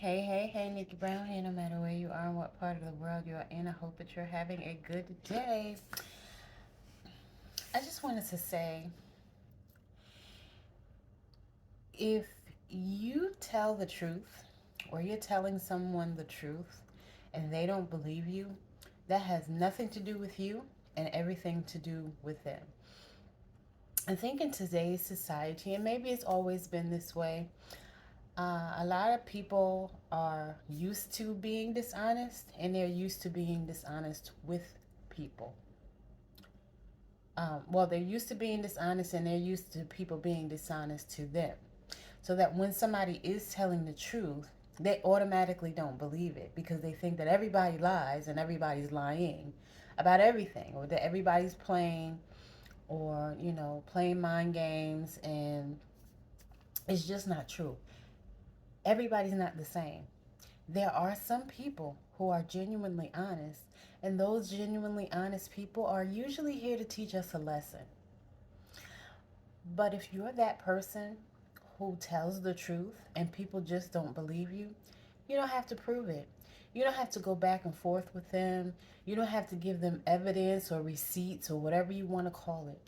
Hey, Nickie Brown here. No matter where you are and what part of the world you are in, I hope that you're having a good day. I just wanted to say, if you tell the truth or you're telling someone the truth and they don't believe you, that has nothing to do with you and everything to do with them. I think in today's society, and maybe it's always been this way, a lot of people are used to being dishonest and they're used to being dishonest with people. Well, they're used to being dishonest and they're used to people being dishonest to them. So that when somebody is telling the truth, they automatically don't believe it because they think that everybody lies and everybody's lying about everything, or that everybody's playing or, playing mind games, and it's just not true. Everybody's not the same. There are some people who are genuinely honest, and those genuinely honest people are usually here to teach us a lesson. But if you're that person who tells the truth and people just don't believe you, you don't have to prove it. You don't have to go back and forth with them. You don't have to give them evidence or receipts or whatever you want to call it.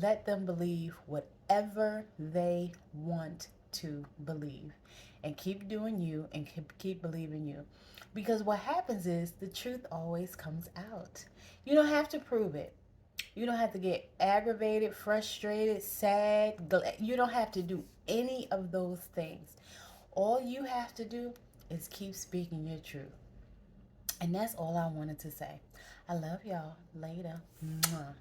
Let them believe whatever they want to believe. And keep doing you and keep believing you. Because what happens is the truth always comes out. You don't have to prove it. You don't have to get aggravated, frustrated, sad. You don't have to do any of those things. All you have to do is keep speaking your truth. And that's all I wanted to say. I love y'all. Later. Mwah.